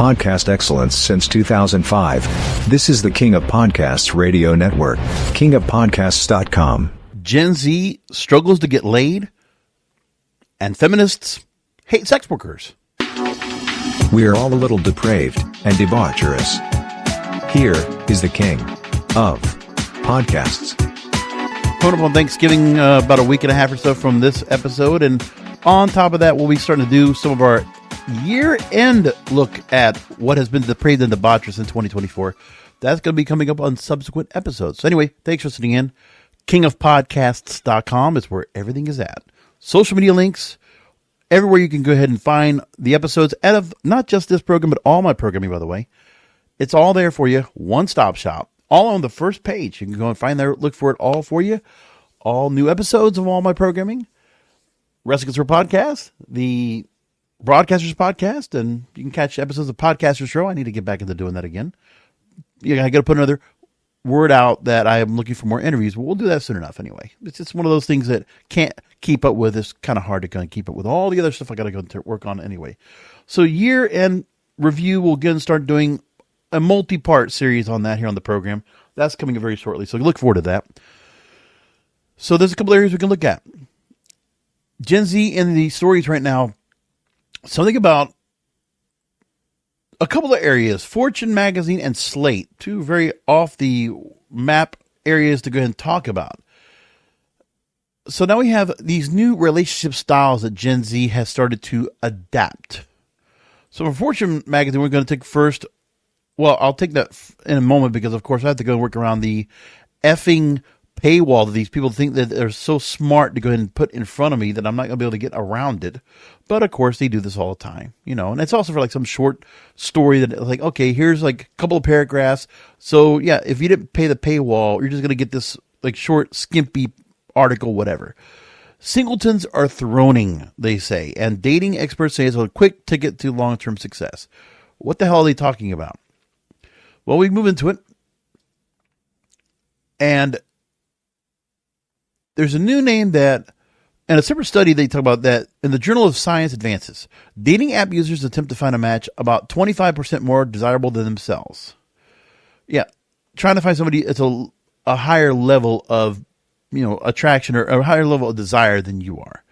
podcast excellence since 2005. This is the King of Podcasts radio network, kingofpodcasts.com. Gen Z struggles to get laid, and feminists hate sex workers. We are all a little depraved and debaucherous. Here is the King of Podcasts. Coming up on Thanksgiving, about a week and a half or so from this episode, and on top of that, we'll be starting to do some of our year-end look at what has been depraved and debaucherous in 2024. That's going to be coming up on subsequent episodes. So anyway, thanks for listening in. kingofpodcasts.com is where everything is at. Social media links, everywhere you can go ahead and find the episodes out of not just this program, but all my programming, by the way. It's all there for you. One-stop shop. All on the first page. You can go and find there, look for it all for you. All new episodes of all my programming. Wrestling Conservative Podcast, the Broadcasters Podcast, and you can catch episodes of Podcasters Show. I need to get back into doing that again. I got to put another word out that I am looking for more interviews, but we'll do that soon enough anyway. It's just one of those things that can't keep up with. It's kind of hard to kind of keep up with all the other stuff I got to go to work on anyway. So year-end review, we'll again start doing a multi-part series on that here on the program. That's coming very shortly, so look forward to that. So there's a couple areas we can look at. Gen Z in the stories right now, something about a couple of areas, Fortune Magazine and Slate, two very off the map areas to go ahead and talk about. So now we have these new relationship styles that Gen Z has started to adapt. So for Fortune Magazine, we're going to take first, well, I'll take that in a moment because, of course, I have to go and work around the effing paywall that these people think that they're so smart to go ahead and put in front of me that I'm not going to be able to get around it. But of course they do this all the time, and it's also for like some short story that like, okay, here's like a couple of paragraphs. So yeah, if you didn't pay the paywall, you're just going to get this like short, skimpy article, whatever. Singletons are throning, they say, and dating experts say it's a quick ticket to long-term success. What the hell are they talking about? Well, we move into it. And there's a new name that, in a separate study, they talk about that in the Journal of Science Advances, dating app users attempt to find a match about 25% more desirable than themselves. Yeah, trying to find somebody at a higher level of, attraction or a higher level of desire than you are.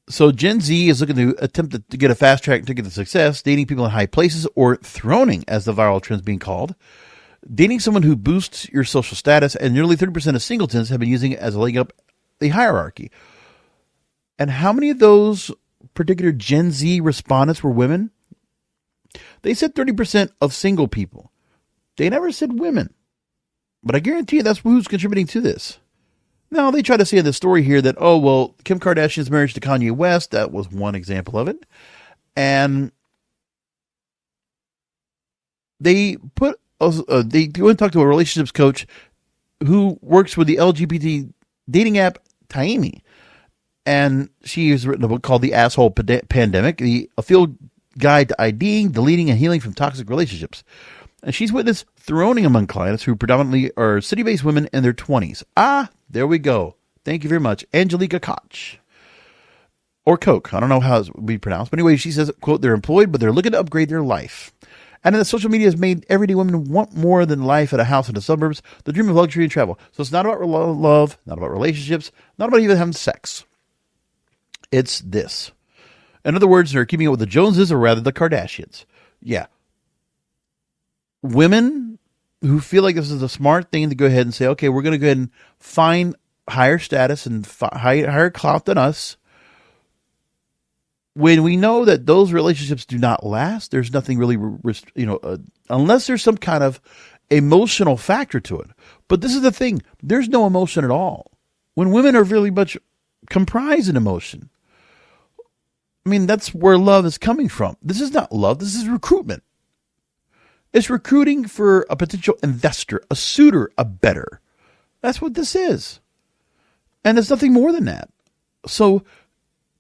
So Gen Z is looking to attempt to get a fast track ticket to success, dating people in high places or throning, as the viral trend is being called. Dating someone who boosts your social status, and nearly 30% of singletons have been using it as a leg up the hierarchy. And how many of those particular Gen Z respondents were women? They said 30% of single people. They never said women. But I guarantee you that's who's contributing to this. Now, they try to say in the story here that, oh, well, Kim Kardashian's marriage to Kanye West, that was one example of it. And they they go and talk to a relationships coach who works with the LGBT dating app Taimi. And she has written a book called The Asshole Pandemic, a field guide to IDing, deleting, and healing from toxic relationships. And she's witnessed throning among clients who predominantly are city-based women in their 20s. Ah, there we go. Thank you very much. Angelica Koch. Or Coke. I don't know how it would be pronounced. But anyway, she says, quote, they're employed, but they're looking to upgrade their life. And then the social media has made everyday women want more than life at a house in the suburbs, the dream of luxury and travel. So it's not about love, not about relationships, not about even having sex. It's this. In other words, they're keeping it with the Joneses or rather the Kardashians. Yeah. Women who feel like this is a smart thing to go ahead and say, okay, we're going to go ahead and find higher status and higher clout than us. When we know that those relationships do not last, there's nothing really, unless there's some kind of emotional factor to it. But this is the thing. There's no emotion at all. When women are really much comprised in emotion. I mean, that's where love is coming from. This is not love. This is recruitment. It's recruiting for a potential investor, a suitor, a better. That's what this is. And it's nothing more than that. So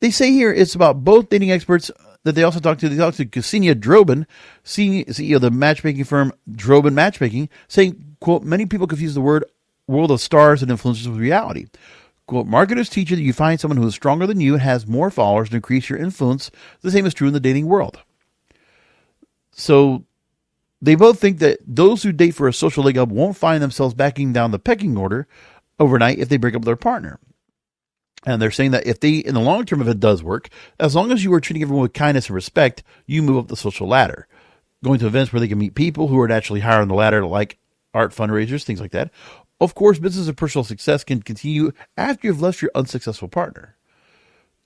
they say here it's about both dating experts that they also talked to. They talked to Ksenia Drobin, CEO of the matchmaking firm Drobin Matchmaking, saying, quote, many people confuse the world of stars and influencers with reality. Quote, marketers teach you that you find someone who is stronger than you and has more followers to increase your influence. The same is true in the dating world. So they both think that those who date for a social leg up won't find themselves backing down the pecking order overnight if they break up with their partner. And they're saying that if they, in the long term, if it does work, as long as you are treating everyone with kindness and respect, you move up the social ladder. Going to events where they can meet people who are naturally higher on the ladder, like art fundraisers, things like that. Of course, business and personal success can continue after you've left your unsuccessful partner.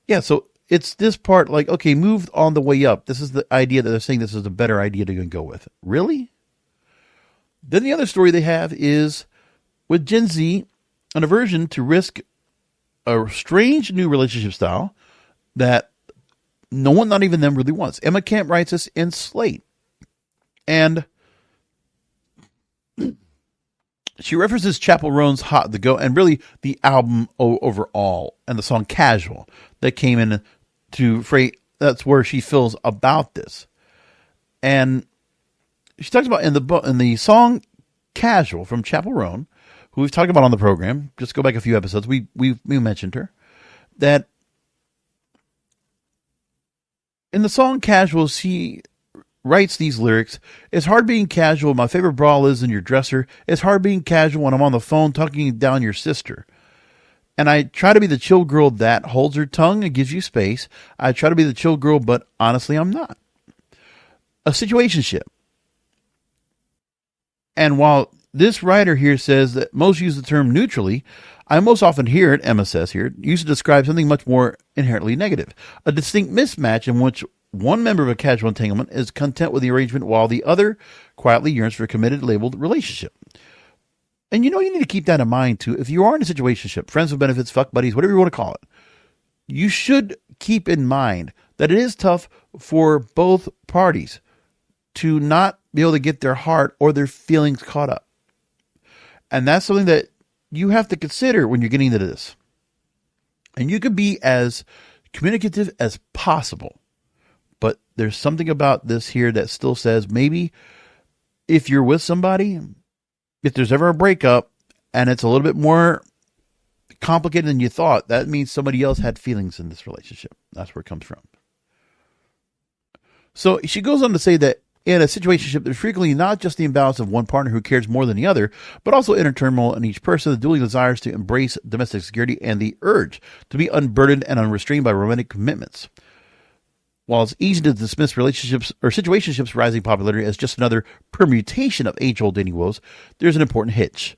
Yeah, so it's this part like, okay, move on the way up. This is the idea that they're saying this is a better idea to go with. Really? Then the other story they have is with Gen Z, an aversion to risk a strange new relationship style that no one, not even them, really wants. Emma Camp writes this in Slate. And she references Chappell Roan's Hot to Go and really the album overall and the song Casual that came in to freight. That's where she feels about this. And she talks about in the song Casual from Chappell Roan, who we've talked about on the program, just go back a few episodes, we mentioned her, that in the song Casual, she writes these lyrics. It's hard being casual. My favorite bra lives in your dresser. It's hard being casual when I'm on the phone talking down your sister. And I try to be the chill girl that holds her tongue and gives you space. I try to be the chill girl, but honestly, I'm not. A situationship. And while this writer here says that most use the term neutrally, I most often hear it, Emma says here, used to describe something much more inherently negative. A distinct mismatch in which one member of a casual entanglement is content with the arrangement while the other quietly yearns for a committed, labeled relationship. And you need to keep that in mind too. If you are in a situationship, friends with benefits, fuck buddies, whatever you want to call it, you should keep in mind that it is tough for both parties to not be able to get their heart or their feelings caught up. And that's something that you have to consider when you're getting into this. And you can be as communicative as possible. But there's something about this here that still says maybe if you're with somebody, if there's ever a breakup and it's a little bit more complicated than you thought, that means somebody else had feelings in this relationship. That's where it comes from. So she goes on to say that in a situationship, there's frequently not just the imbalance of one partner who cares more than the other, but also inner turmoil in each person, the dueling desires to embrace domestic security, and the urge to be unburdened and unrestrained by romantic commitments. While it's easy to dismiss relationships or situationships' rising popularity as just another permutation of age-old dating woes, there's an important hitch.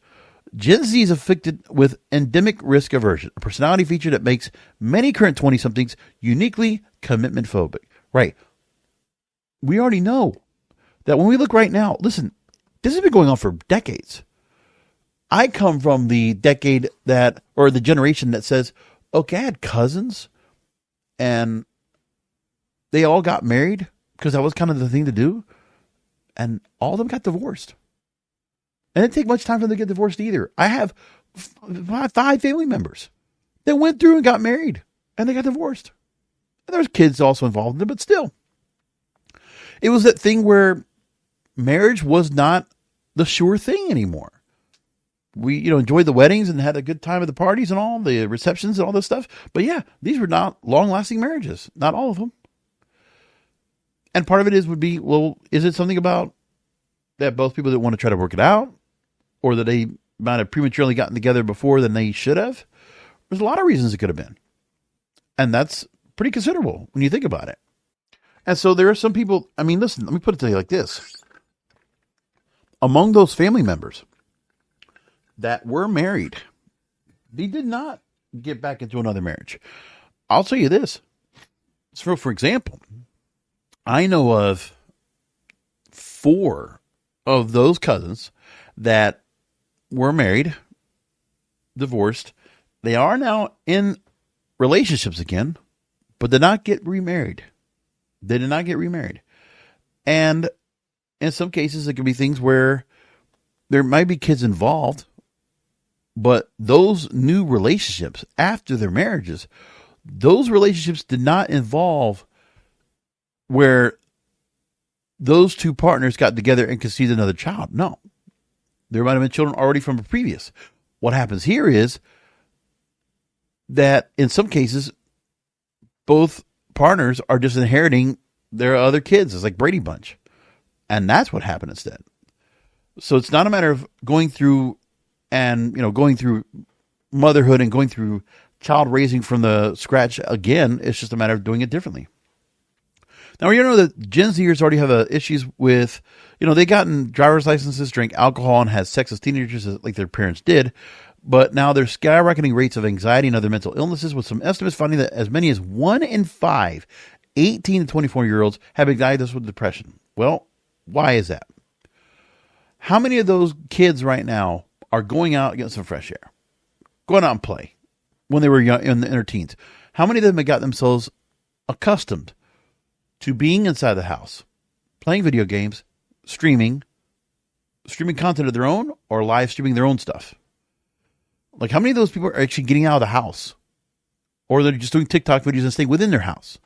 Gen Z is afflicted with endemic risk aversion, a personality feature that makes many current 20-somethings uniquely commitment-phobic. Right. We already know that when we look right now, listen, this has been going on for decades. I come from the decade or the generation that says, okay, I had cousins and they all got married because that was kind of the thing to do. And all of them got divorced. And it didn't take much time for them to get divorced either. I have 5 family members that went through and got married and they got divorced. And there's kids also involved in it, but still. It was that thing where marriage was not the sure thing anymore. We, enjoyed the weddings and had a good time at the parties and all the receptions and all this stuff. But yeah, these were not long-lasting marriages. Not all of them. And part of it would be, well, is it something about that both people that want to try to work it out, or that they might have prematurely gotten together before than they should have? There's a lot of reasons it could have been. And that's pretty considerable when you think about it. And so there are some people, listen, let me put it to you like this. Among those family members that were married, they did not get back into another marriage. I'll tell you this. So for example, I know of 4 of those cousins that were married, divorced. They are now in relationships again, but did not get remarried. They did not get remarried. And in some cases, it could be things where there might be kids involved, but those new relationships after their marriages, those relationships did not involve where those 2 partners got together and conceived another child. No. There might have been children already from a previous. What happens here is that in some cases, both partners are just inheriting their other kids. It's like Brady Bunch. And that's what happened instead. So it's not a matter of going through motherhood and going through child raising from the scratch again. It's just a matter of doing it differently. Now, you know that Gen Zers already have issues with, they gotten driver's licenses, drink alcohol, and had sex as teenagers like their parents did. But now there's skyrocketing rates of anxiety and other mental illnesses, with some estimates finding that as many as 1 in 5 18 to 24-year-olds have been diagnosed with depression. Well, why is that? How many of those kids right now are going out and getting some fresh air, going out and play when they were young, in their teens? How many of them have got themselves accustomed to being inside the house, playing video games, streaming content of their own, or live streaming their own stuff? Like, how many of those people are actually getting out of the house? Or they're just doing TikTok videos and staying within their house?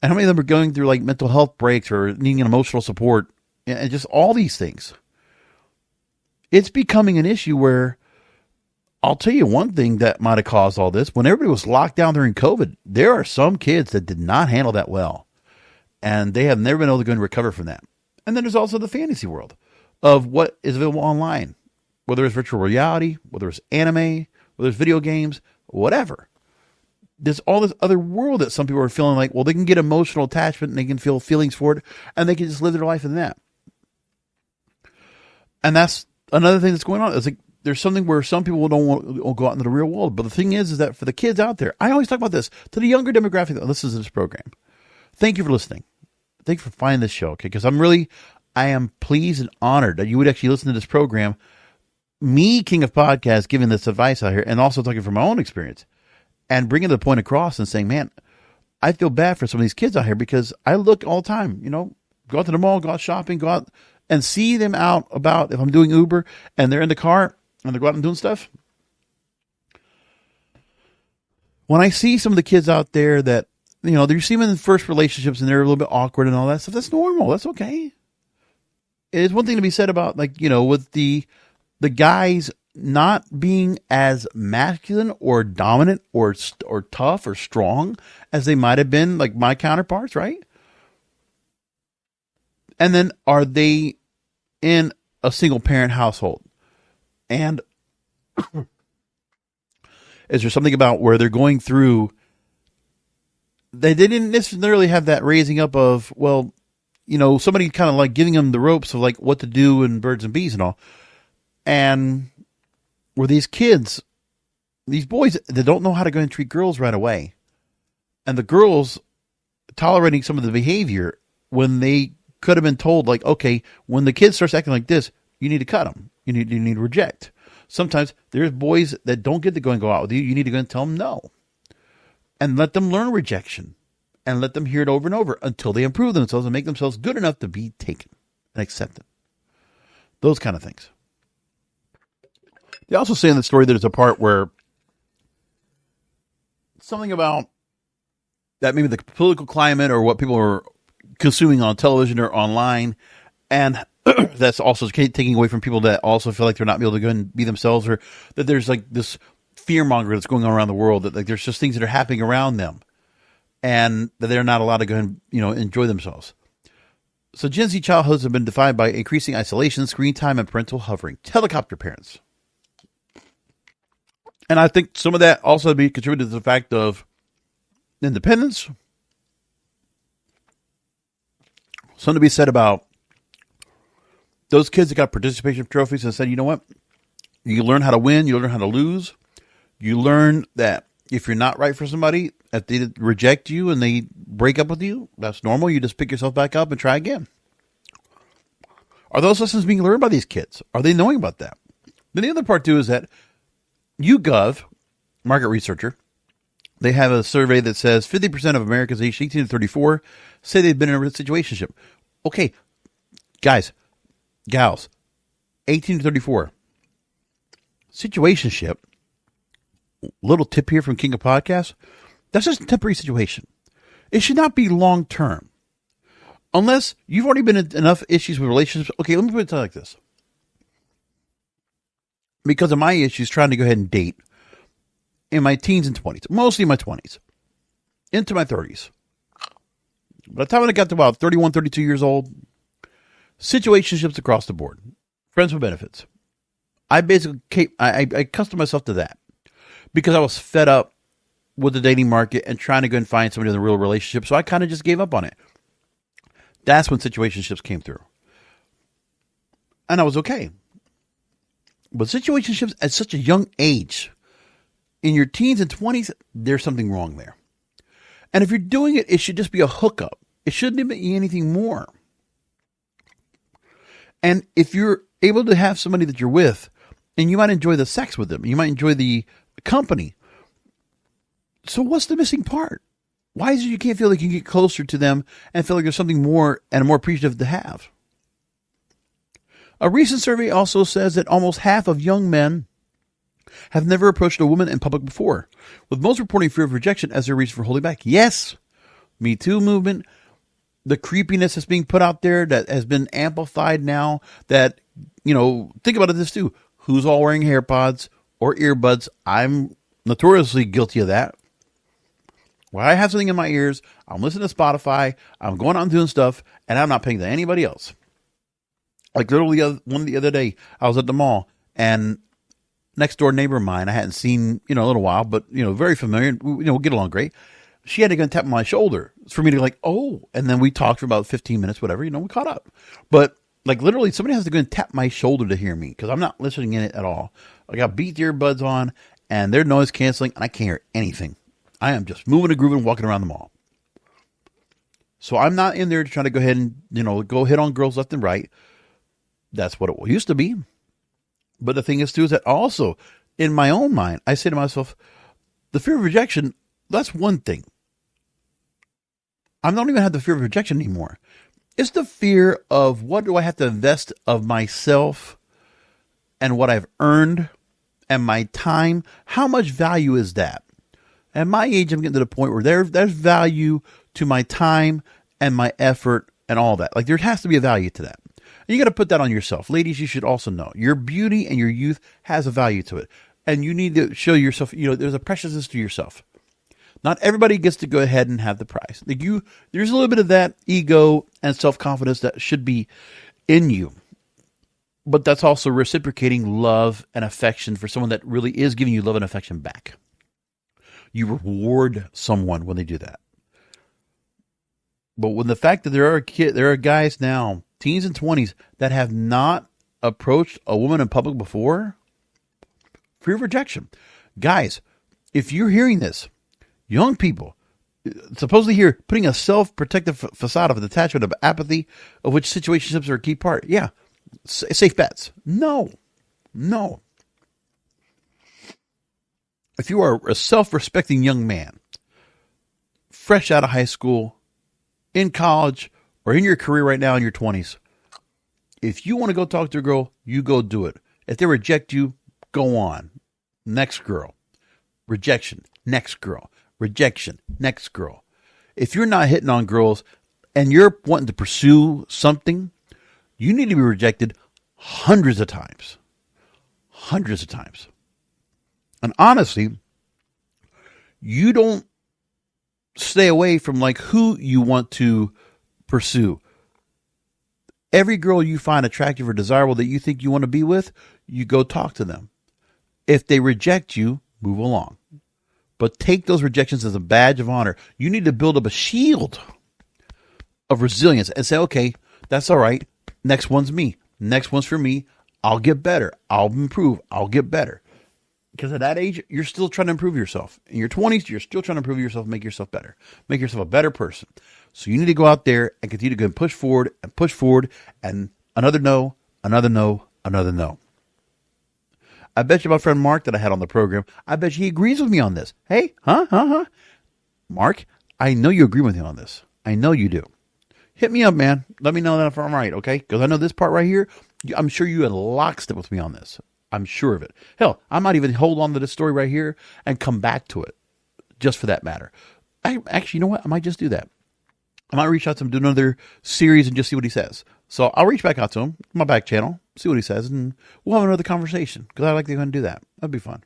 And how many of them are going through like mental health breaks or needing emotional support and just all these things? It's becoming an issue where, I'll tell you one thing that might have caused all this. When everybody was locked down during COVID, there are some kids that did not handle that well. And they have never been able to go and recover from that. And then there's also the fantasy world of what is available online, whether it's virtual reality, whether it's anime, whether it's video games, whatever. There's all this other world that some people are feeling like, well, they can get emotional attachment and they can feel feelings for it and they can just live their life in that. And that's another thing that's going on. It's like there's something where some people don't want to go out into the real world. But the thing is that for the kids out there, I always talk about this, to the younger demographic that listens to this program. Thank you for listening. Thank you for finding this show, okay? Because I am pleased and honored that you would actually listen to this program. Me, King of Podcasts, giving this advice out here and also talking from my own experience and bringing the point across and saying, man, I feel bad for some of these kids out here because I look all the time, go out to the mall, go out shopping, go out and see them out about, if I'm doing Uber and they're in the car and they're going out and doing stuff. When I see some of the kids out there that, they're seeing in first relationships and they're a little bit awkward and all that stuff, that's normal. That's okay. It's one thing to be said about with the guys not being as masculine or dominant or tough or strong as they might have been, like my counterparts, right? And then are they in a single parent household? And is there something about where they're going through, they didn't necessarily have that raising up of, well, somebody kind of like giving them the ropes of like what to do in birds and bees and all. And were these kids, these boys that don't know how to go and treat girls right away, and the girls tolerating some of the behavior when they could have been told, like, okay, when the kid starts acting like this, you need to cut them. You need to reject. Sometimes there's boys that don't get to go out with you. You need to go and tell them no. And let them learn rejection. And let them hear it over and over until they improve themselves and make themselves good enough to be taken and accepted. Those kind of things. They also say in the story that there's a part where something about that maybe the political climate or what people are consuming on television or online, and that's also taking away from people that also feel like they're not able to go and be themselves, or that there's like this fear monger that's going on around the world, that like there's just things that are happening around them and that they're not allowed to go and enjoy themselves. So Gen Z childhoods have been defined by increasing isolation, screen time, and parental hovering. Helicopter parents. And I think some of that also be contributed to the fact of independence. Something to be said about those kids that got participation trophies and said, you know what? You learn how to win. You learn how to lose. You learn that if you're not right for somebody, if they reject you and they break up with you, that's normal. You just pick yourself back up and try again. Are those lessons being learned by these kids? Are they knowing about that? Then the other part, too, is that YouGov, market researcher, they have a survey that says 50% of Americans aged 18 to 34 say they've been in a situationship. Okay, guys, gals, 18 to 34. Situationship, little tip here from King of Podcasts, that's just a temporary situation. It should not be long term. Unless you've already been in enough issues with relationships. Okay, let me put it like this. Because of my issues trying to go ahead and date in my teens and 20s, mostly my 20s, into my 30s. By the time I got to about 31, 32 years old, Situationships across the board. Friends with benefits. I basically I accustomed myself to that because I was fed up with the dating market and trying to go and find somebody in a real relationship. So I kind of just gave up on it. That's when situationships came through. And I was okay. But situationships at such a young age, in your teens and 20s, there's something wrong there. And if you're doing it, it should just be a hookup. It shouldn't be anything more. And if you're able to have somebody that you're with, and you might enjoy the sex with them, you might enjoy the company. So what's the missing part? Why is it you can't feel like you can get closer to them and feel like there's something more and more appreciative to have? A recent survey also says that almost half of young men have never approached a woman in public before, with most reporting fear of rejection as their reason for holding back. Yes, Me Too movement, the creepiness that's being put out there that has been amplified now that, think about this too. Who's all wearing AirPods or earbuds? I'm notoriously guilty of that. Where I have something in my ears, I'm listening to Spotify, I'm going out and doing stuff, and I'm not paying to anybody else. Like literally one the other day, I was at the mall, and next door neighbor of mine, I hadn't seen, a little while, but, very familiar, we get along great. She had to go and tap on my shoulder for me to like, oh, and then we talked for about 15 minutes, whatever, we caught up. But like literally somebody has to go and tap my shoulder to hear me because I'm not listening in it at all. I got Beats earbuds on and they're noise canceling and I can't hear anything. I am just moving and grooving, walking around the mall. So I'm not in there to try to go ahead and, go hit on girls left and right. That's what it used to be. But the thing is, too, is that also in my own mind, I say to myself, the fear of rejection, that's one thing. I don't even have the fear of rejection anymore. It's the fear of what do I have to invest of myself and what I've earned and my time. How much value is that? At my age, I'm getting to the point where there's value to my time and my effort and all that. Like there has to be a value to that. And you got to put that on yourself. Ladies, you should also know your beauty and your youth has a value to it. And you need to show yourself, there's a preciousness to yourself. Not everybody gets to go ahead and have the prize. Like there's a little bit of that ego and self-confidence that should be in you. But that's also reciprocating love and affection for someone that really is giving you love and affection back. You reward someone when they do that. But when the fact that there are guys now, teens and 20s, that have not approached a woman in public before, fear of rejection. Guys, if you're hearing this, young people, supposedly here, putting a self-protective facade of a detachment of apathy, of which situationships are a key part. Yeah, safe bets. No. If you are a self-respecting young man, fresh out of high school, in college, or in your career right now in your 20s, if you want to go talk to a girl, you go do it. If they reject you, go on. Next girl. Rejection. Next girl. Rejection. Next girl. If you're not hitting on girls and you're wanting to pursue something, you need to be rejected hundreds of times. Hundreds of times. And honestly, you don't stay away from like who you want to pursue. Every girl you find attractive or desirable that you think you want to be with, you go talk to them. If they reject you, move along. But take those rejections as a badge of honor. You need to build up a shield of resilience and say, okay, that's all right. Next one's me. Next one's for me. I'll get better. I'll improve. I'll get better. Because at that age, you're still trying to improve yourself. In your 20s, you're still trying to improve yourself, make yourself better. Make yourself a better person. So you need to go out there and continue to go and push forward, and another no, another no, another no. I bet you my friend Mark that I had on the program, I bet you he agrees with me on this. Hey, Mark, I know you agree with me on this. I know you do. Hit me up, man. Let me know that if I'm right, okay? Because I know this part right here, I'm sure you had lockstep with me on this. I'm sure of it. Hell, I might even hold on to this story right here and come back to it, just for that matter. Actually, you know what? I might just do that. I might reach out to him, do another series, and just see what he says. So I'll reach back out to him, my back channel, see what he says, and we'll have another conversation, because I like to go and do that. That'd be fun.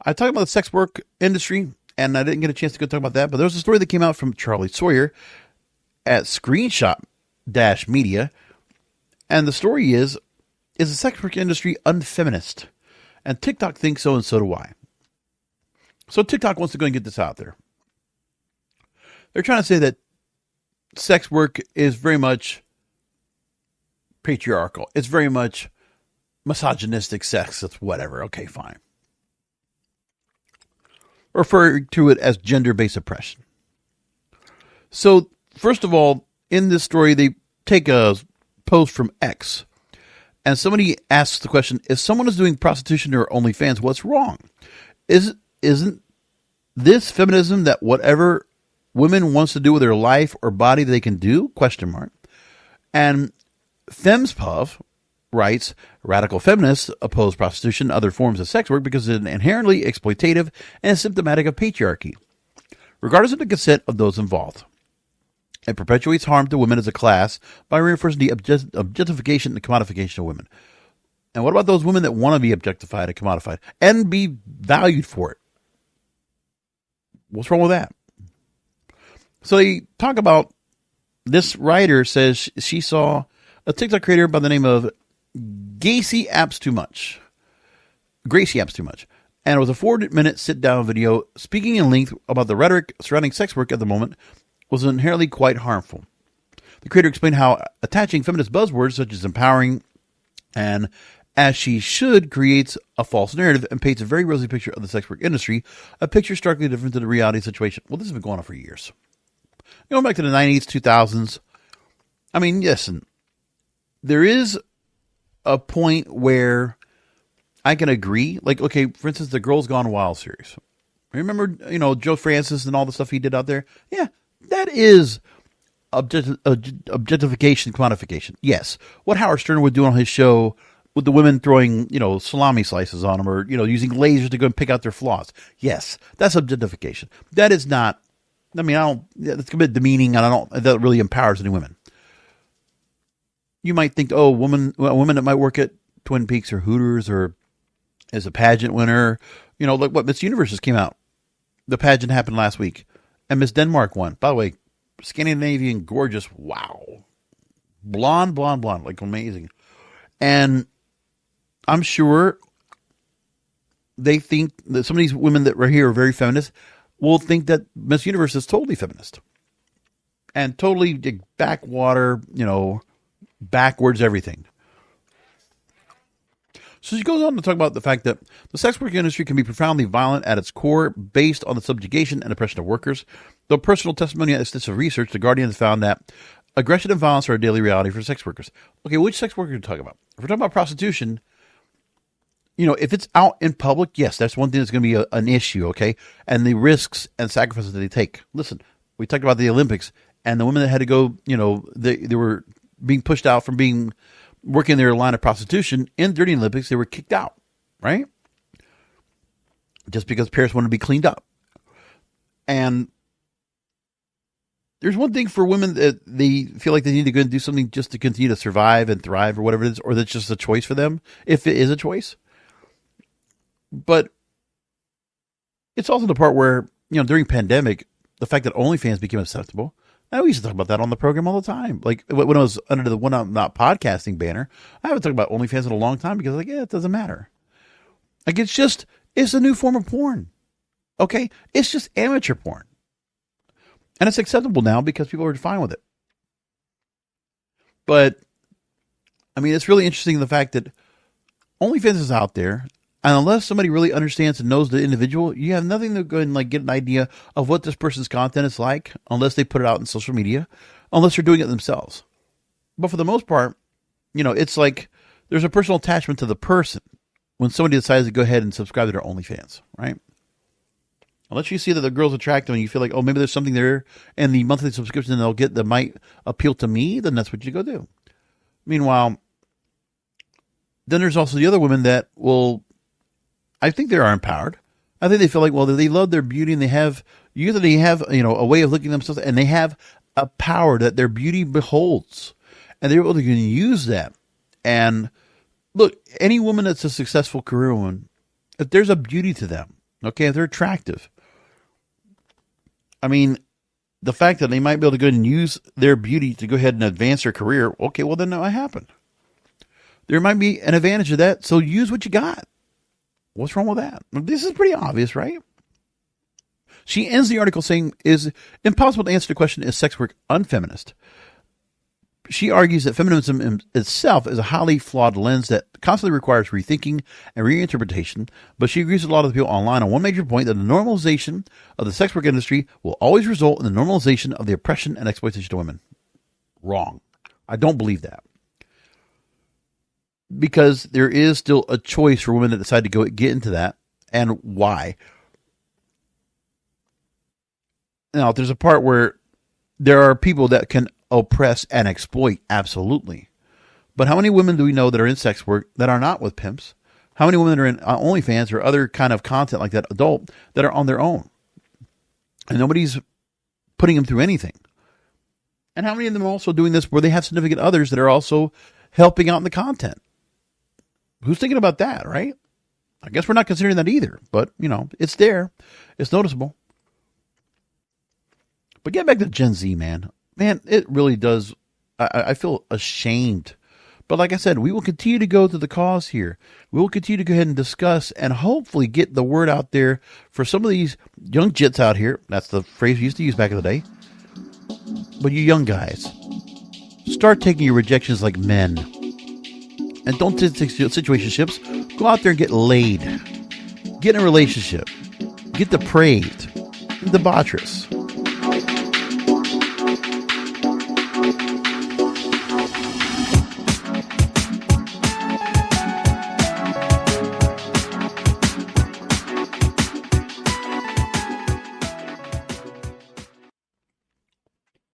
I talked about the sex work industry, and I didn't get a chance to go talk about that, but there was a story that came out from Charlie Sawyer at Screenshot media. And the story is the sex work industry unfeminist? And TikTok thinks so, and so do I. So TikTok wants to go and get this out there. They're trying to say that sex work is very much patriarchal. It's very much misogynistic sex. It's whatever. Okay, fine. Refer to it as gender-based oppression. So, first of all, in this story, they take a post from X, and somebody asks the question, if someone is doing prostitution or OnlyFans, what's wrong? Isn't this feminism that whatever women wants to do with their life or body they can do? ? And FemsPuff writes, radical feminists oppose prostitution and other forms of sex work because it's inherently exploitative and symptomatic of patriarchy, regardless of the consent of those involved. It perpetuates harm to women as a class by reinforcing the objectification and commodification of women. And what about those women that want to be objectified and commodified and be valued for it? What's wrong with that? So they talk about, this writer says she saw a TikTok creator by the name of Gracie Apps Too Much. And it was a 4-minute sit-down video speaking in length about the rhetoric surrounding sex work at the moment was inherently quite harmful. The creator explained how attaching feminist buzzwords such as empowering and as she should creates a false narrative and paints a very rosy picture of the sex work industry, a picture starkly different to the reality situation. Well, this has been going on for years. Going back to the 90s, 2000s, I mean, listen, there is a point where I can agree. Like, okay, for instance, the Girls Gone Wild series. Remember, Joe Francis and all the stuff he did out there? Yeah, that is objectification, quantification. Yes. What Howard Stern would do on his show with the women throwing, salami slices on them or, using lasers to go and pick out their flaws. Yes, that's objectification. That is not, that's a bit demeaning, and that really empowers any women. You might think, a woman that might work at Twin Peaks or Hooters or as a pageant winner, like what Miss Universe just came out. The pageant happened last week, and Miss Denmark won. By the way, Scandinavian, gorgeous, wow. Blonde, like amazing. And I'm sure they think that some of these women that were here are very feminist will think that Miss Universe is totally feminist. And totally backwater, backwards everything. So she goes on to talk about the fact that the sex work industry can be profoundly violent at its core based on the subjugation and oppression of workers. Though personal testimony and extensive research, The Guardian has found that aggression and violence are a daily reality for sex workers. Okay, which sex worker are you talking about? If we're talking about prostitution, if it's out in public, yes, that's one thing that's going to be an issue, okay? And the risks and sacrifices that they take. Listen, we talked about the Olympics and the women that had to go, they were being pushed out from working their line of prostitution during the Olympics. They were kicked out, right? Just because Paris wanted to be cleaned up. And there's one thing for women that they feel like they need to go and do something just to continue to survive and thrive or whatever it is, or that's just a choice for them, if it is a choice. But it's also the part where, during pandemic, the fact that OnlyFans became acceptable. I used to talk about that on the program all the time. Like when I was under the When I'm Not Podcasting banner, I haven't talked about OnlyFans in a long time because it doesn't matter. Like it's a new form of porn. Okay? It's just amateur porn. And it's acceptable now because people are fine with it. But, it's really interesting the fact that OnlyFans is out there, and unless somebody really understands and knows the individual, you have nothing to go and get an idea of what this person's content is like unless they put it out in social media, unless they're doing it themselves. But for the most part, it's like there's a personal attachment to the person when somebody decides to go ahead and subscribe to their OnlyFans, right? Unless you see that the girl's attractive and you feel like, maybe there's something there and the monthly subscription they'll get that might appeal to me, then that's what you go do. Meanwhile, then there's also the other women that I think they are empowered. I think they feel like, they love their beauty and they have a way of looking at themselves, and they have a power that their beauty beholds, and they're able to use that. And look, any woman that's a successful career woman, if there's a beauty to them, okay, if they're attractive, the fact that they might be able to go ahead and use their beauty to go ahead and advance their career, okay, well, then that might happen. There might be an advantage of that, so use what you got. What's wrong with that? This is pretty obvious, right? She ends the article saying, "Is impossible to answer the question, is sex work unfeminist?" She argues that feminism itself is a highly flawed lens that constantly requires rethinking and reinterpretation, but she agrees with a lot of the people online on one major point, that the normalization of the sex work industry will always result in the normalization of the oppression and exploitation of women. Wrong. I don't believe that. Because there is still a choice for women that decide to get into that, and why. Now, there's a part where there are people that can oppress and exploit, absolutely. But how many women do we know that are in sex work that are not with pimps? How many women are in OnlyFans or other kind of content like that, adult, that are on their own? And nobody's putting them through anything. And how many of them are also doing this where they have significant others that are also helping out in the content? Who's thinking about that, right? I guess we're not considering that either. But, it's there. It's noticeable. But get back to Gen Z, man. Man, it really does. I feel ashamed. But like I said, we will continue to go to the cause here. We will continue to go ahead and discuss and hopefully get the word out there for some of these young jits out here. That's the phrase we used to use back in the day. But you young guys, start taking your rejections like men. And don't take situationships. Go out there and get laid. Get in a relationship. Get depraved. Debaucherous.